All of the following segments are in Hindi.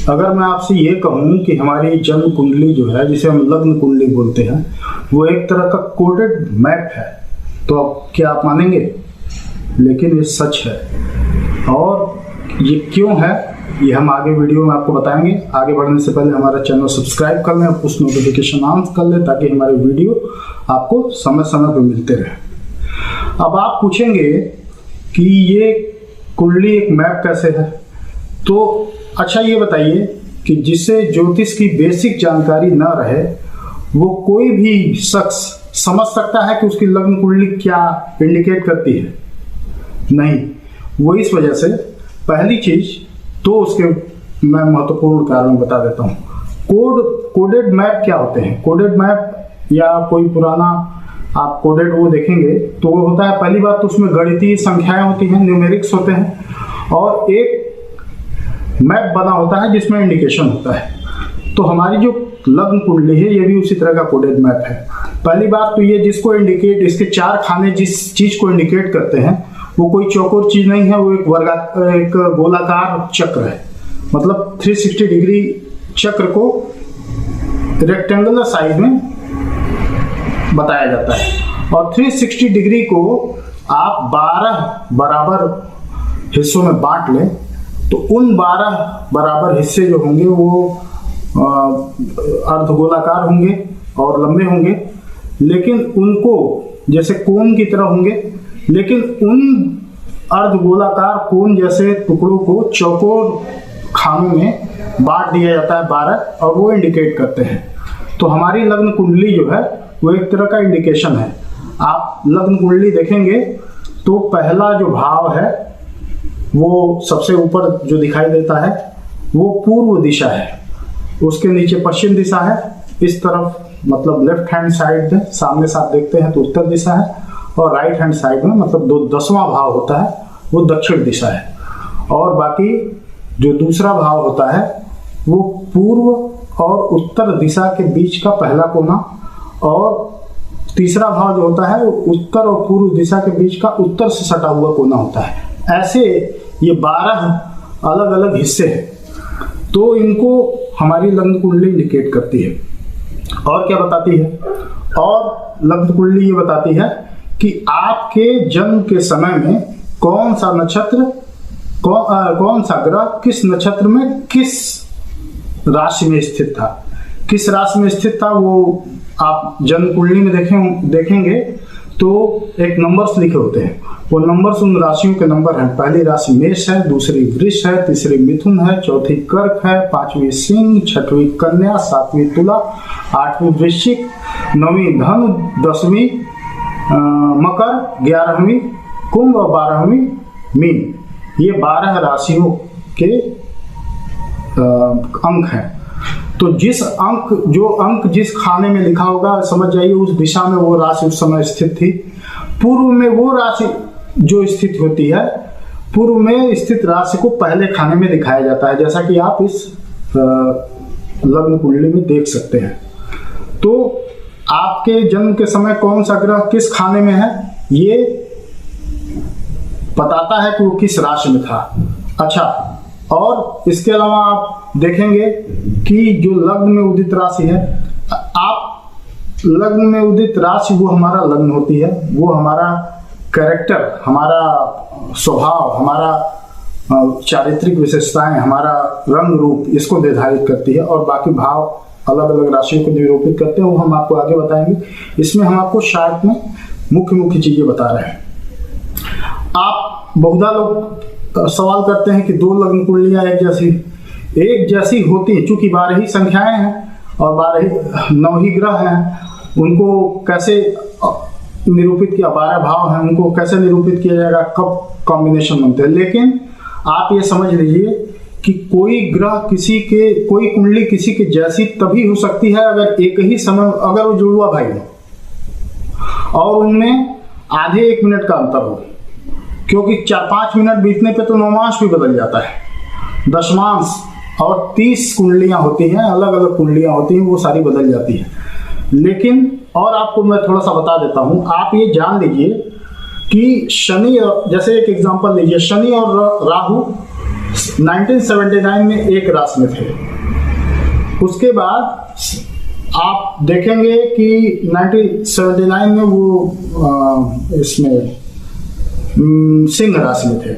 अगर मैं आपसे ये कहूँ कि हमारी जन्म कुंडली जो है, जिसे हम लग्न कुंडली बोलते हैं, वो एक तरह का कोडेड मैप है, तो अब क्या आप मानेंगे? लेकिन ये सच है। और ये क्यों है, ये हम आगे वीडियो में आपको बताएंगे। आगे बढ़ने से पहले हमारा चैनल सब्सक्राइब कर लें और उस नोटिफिकेशन ऑन कर लें, ताकि हमारे वीडियो आपको समय समय पर मिलते रहे। अब आप पूछेंगे कि ये कुंडली एक मैप कैसे है? तो अच्छा ये बताइए कि जिसे ज्योतिष की बेसिक जानकारी न रहे, वो कोई भी शख्स समझ सकता है कि उसकी लग्न कुंडली क्या इंडिकेट करती है? नहीं। वो इस वजह से, पहली चीज तो उसके मैं महत्वपूर्ण कारण बता देता हूँ। कोडेड मैप क्या होते हैं? कोडेड मैप या कोई पुराना आप कोडेड वो देखेंगे तो वो होता है, पहली बात तो उसमें गणितीय संख्याएं होती हैं, न्यूमेरिक्स होते हैं, और एक मैप बना होता है जिसमें इंडिकेशन होता है। तो हमारी जो लग्न कुंडली है, ये भी उसी तरह का कोडेड मैप है। पहली बात तो ये जिसको इंडिकेट, इसके 4 खाने जिस चीज को इंडिकेट करते हैं, वो कोई चौकोर चीज नहीं है, वो एक गोलाकार चक्र है। मतलब 360 डिग्री चक्र को रेक्टेंगुलर साइज में बताया जाता है, और 360 डिग्री को आप 12 बराबर हिस्सों में बांट लें तो उन 12 बराबर हिस्से जो होंगे वो अर्धगोलाकार होंगे और लंबे होंगे, लेकिन उनको जैसे कोन की तरह होंगे, लेकिन उन अर्धगोलाकार कोन जैसे टुकड़ों को चौकोर खानों में बांट दिया जाता है 12, और वो इंडिकेट करते हैं। तो हमारी लग्न कुंडली जो है वो एक तरह का इंडिकेशन है। आप लग्न कुंडली देखेंगे तो पहला जो भाव है वो सबसे ऊपर जो दिखाई देता है वो पूर्व दिशा है, उसके नीचे पश्चिम दिशा है, इस तरफ मतलब लेफ्ट हैंड साइड में सामने से आप देखते हैं तो उत्तर दिशा है, और राइट हैंड साइड में मतलब 10वां भाव होता है वो दक्षिण दिशा है, और बाकी जो दूसरा भाव होता है वो पूर्व और उत्तर दिशा के बीच का पहला कोना, और तीसरा भाव जो होता है वो उत्तर और पूर्व दिशा के बीच का उत्तर से सटा हुआ कोना होता है। ऐसे ये 12 अलग अलग हिस्से हैं, तो इनको हमारी लग्न कुंडली इंडिकेट करती है। और क्या बताती है? और लग्न कुंडली ये बताती है कि आपके जन्म के समय में कौन सा नक्षत्र, कौन सा ग्रह किस नक्षत्र में किस राशि में स्थित था। किस राशि में स्थित था वो आप जन्म कुंडली में देखेंगे तो एक नंबर्स लिखे होते हैं, वो नंबर्स उन राशियों के नंबर हैं। पहली राशि मेष है, दूसरी वृष है, तीसरी मिथुन है, चौथी कर्क है, 5वीं सिंह, 6वीं कन्या, 7वीं तुला, 8वीं वृश्चिक, 9वीं धनु, 10वीं मकर, 11वीं कुंभ और 12वीं मीन। ये 12 राशियों के अंक हैं। तो जो अंक जिस खाने में लिखा होगा, समझ जाइए उस दिशा में वो राशि उस समय स्थित थी। पूर्व में वो राशि जो स्थित होती है, पूर्व में स्थित राशि को पहले खाने में दिखाया जाता है, जैसा कि आप इस लग्न कुंडली में देख सकते हैं। तो आपके जन्म के समय कौन सा ग्रह किस खाने में है, ये बताता है कि वो किस राशि में था। अच्छा, और इसके अलावा आप देखेंगे कि जो लग्न में उदित राशि है, आप लग्न में उदित राशि वो हमारा लग्न होती है, वो हमारा कैरेक्टर, हमारा स्वभाव, हमारा चारित्रिक विशेषताएं, हमारा रंग रूप, इसको निर्धारित करती है, और बाकी भाव अलग अलग राशियों को निरूपित करते हैं, वो हम आपको आगे बताएंगे। इसमें हम आपको शार्ट में मुख्य चीजें बता रहे हैं। आप बहुधा लोग सवाल करते हैं कि 2 लग्न कुंडलियां एक जैसी होती है, चूंकि 12 ही संख्याएं हैं और 9 ही ग्रह हैं, उनको कैसे निरूपित किया, 12 भाव हैं, उनको कैसे निरूपित किया जाएगा, कब कॉम्बिनेशन बनते हैं। लेकिन आप ये समझ लीजिए कि कोई कुंडली किसी के जैसी तभी हो सकती है अगर एक ही समय, अगर वो जुड़वा भाई हो और उनमें आधे 1 मिनट का अंतर हो, क्योंकि 4-5 मिनट बीतने पे तो नवमांश भी बदल जाता है, दशमांश, और 30 कुंडलियां होती हैं, अलग अलग कुंडलियां होती हैं, वो सारी बदल जाती हैं। लेकिन और आपको मैं थोड़ा सा बता देता हूं, आप ये जान लीजिए कि शनि और, जैसे एक एग्जांपल लीजिए, शनि और राहु 1979 में एक राशि में थे। उसके बाद आप देखेंगे कि 1979 में वो इसमें सिंह राशि में थे।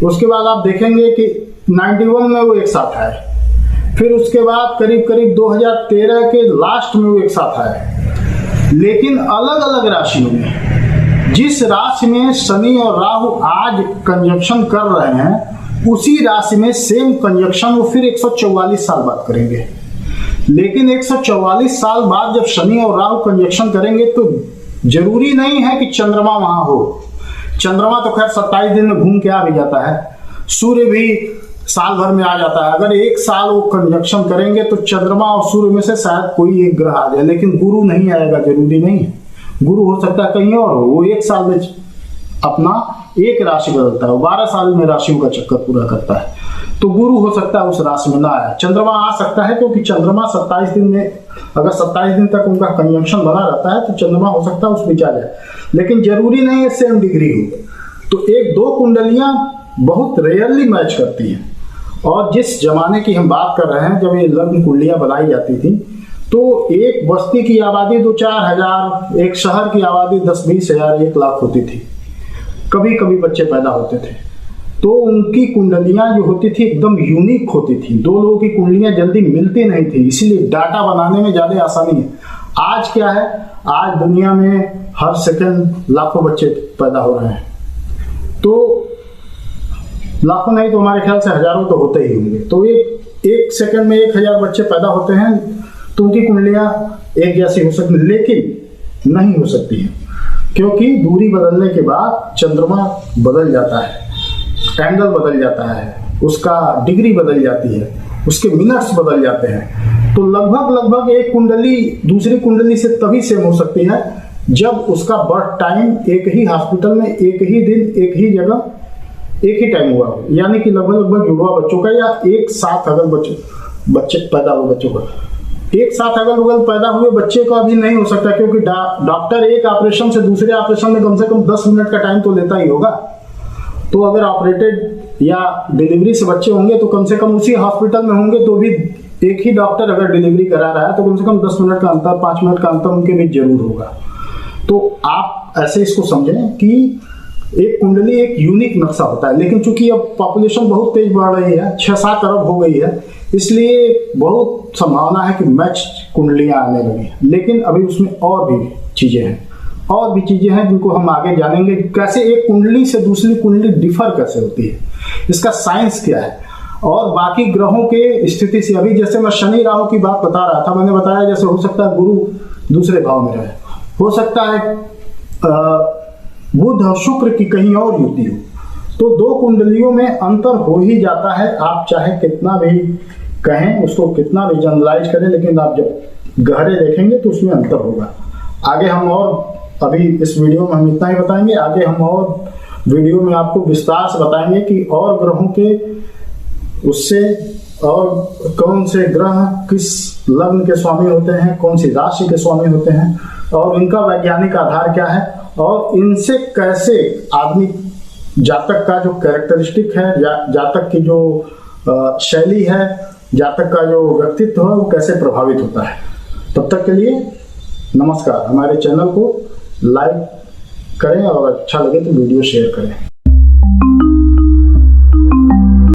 उसके बाद आप देखेंगे कि 91 में वो एक साथ आए। फिर उसके बाद करीब करीब 2013 के लास्ट में वो एक साथ आए, लेकिन अलग अलग राशियों में। जिस राशि में शनि और राहु आज कंजक्शन कर रहे हैं, उसी राशि में सेम कंजक्शन वो फिर 144 साल बाद करेंगे। लेकिन 144 साल बाद जब शनि और राहु कंजक्शन करेंगे तो जरूरी नहीं है कि चंद्रमा वहां हो। चंद्रमा तो खैर 27 दिन में घूम के आ भी जाता है, सूर्य भी साल भर में आ जाता है। अगर एक साल वो कंजक्शन करेंगे तो चंद्रमा और सूर्य में से शायद कोई एक ग्रह आ जाए, लेकिन गुरु नहीं आएगा, जरूरी नहीं है। गुरु हो सकता है कहीं और हो, वो एक साल में अपना एक राशि बदलता है, 12 साल में राशियों का चक्कर पूरा करता है। तो गुरु हो सकता है उस राशि में ना आए, चंद्रमा आ सकता है, क्योंकि चंद्रमा 27 दिन में, अगर 27 दिन तक उनका कंजंक्शन बना रहता है तो चंद्रमा हो सकता है उस बीच आ जाए, लेकिन जरूरी नहीं है सेम डिग्री हो। तो एक दो कुंडलियां बहुत रेयरली मैच करती हैं। और जिस जमाने की हम बात कर रहे हैं, जब ये लग्न कुंडलियां बनाई जाती थी, तो एक बस्ती की आबादी 2-4 हजार, एक शहर की आबादी 10-20 हजार, 1 लाख होती थी। कभी कभी बच्चे पैदा होते थे, तो उनकी कुंडलियां जो होती थी एकदम यूनिक होती थी। दो लोगों की कुंडलियां जल्दी मिलती नहीं थी, इसीलिए डाटा बनाने में ज्यादा आसानी है। आज क्या है, आज दुनिया में हर सेकंड लाखों बच्चे पैदा हो रहे हैं। तो लाखों नहीं तो हमारे ख्याल से हजारों तो होते ही होंगे। तो एक सेकंड में 1000 बच्चे पैदा होते हैं, तो उनकी कुंडलियां एक जैसी हो सकती, लेकिन नहीं हो सकती है, क्योंकि दूरी बदलने के बाद चंद्रमा बदल जाता है, एंगल बदल जाता है, उसका डिग्री बदल जाती है, उसके मिनट्स बदल जाते हैं। तो लगभग एक कुंडली दूसरी कुंडली से तभी सेम हो सकती है जब उसका बर्थ टाइम एक ही हॉस्पिटल में, एक ही दिन, एक ही जगह, एक ही टाइम हुआ हो। यानी कि लगभग जुड़वा बच्चों का, या एक साथ अगर बच्चे पैदा हो, बच्चों का एक साथ अगल बगल पैदा हुए बच्चे का भी नहीं हो सकता, क्योंकि डॉक्टर एक ऑपरेशन से दूसरे ऑपरेशन में कम से कम 10 मिनट का टाइम तो लेता ही होगा। तो अगर ऑपरेटेड या डिलीवरी से बच्चे होंगे तो कम से कम उसी हॉस्पिटल में होंगे, तो भी एक ही डॉक्टर अगर डिलीवरी करा रहा है तो कम से कम 10 मिनट का अंतर, 5 मिनट का अंतर उनके बीच जरूर होगा। तो आप ऐसे इसको समझें कि एक कुंडली एक यूनिक नक्शा होता है, लेकिन चूंकि अब पॉपुलेशन बहुत तेज बढ़ रही है, 6-7 अरब हो गई है, इसलिए बहुत संभावना है कि मैच कुंडलियां आने लगी। लेकिन अभी उसमें और भी चीजें हैं जिनको हम आगे जानेंगे, कैसे एक कुंडली से दूसरी कुंडली डिफर कैसे होती है, इसका साइंस क्या है, और बाकी ग्रहों के स्थिति से। अभी जैसे मैं शनि राहु की बात बता रहा था, मैंने बताया जैसे हो सकता है गुरु दूसरे भाव में रहे, हो सकता है बुध और शुक्र की कहीं और युति हो, तो दो कुंडलियों में अंतर हो ही जाता है। आप चाहे कितना भी कहें, उसको कितना भी जनरलाइज करें, लेकिन आप जब गहरे देखेंगे तो उसमें अंतर होगा। आगे हम और, अभी इस वीडियो में हम इतना ही बताएंगे, आगे हम और वीडियो में आपको विस्तार से बताएंगे कि और ग्रहों के उससे, और कौन से ग्रह किस लग्न के स्वामी होते हैं, कौन सी राशि के स्वामी होते हैं, और इनका वैज्ञानिक आधार क्या है, और इनसे कैसे आदमी जातक का जो कैरेक्टरिस्टिक है, जातक की जो शैली है, जातक का जो व्यक्तित्व है, वो कैसे प्रभावित होता है। तब तक के लिए नमस्कार। हमारे चैनल को लाइक करें और अच्छा लगे तो वीडियो शेयर करें।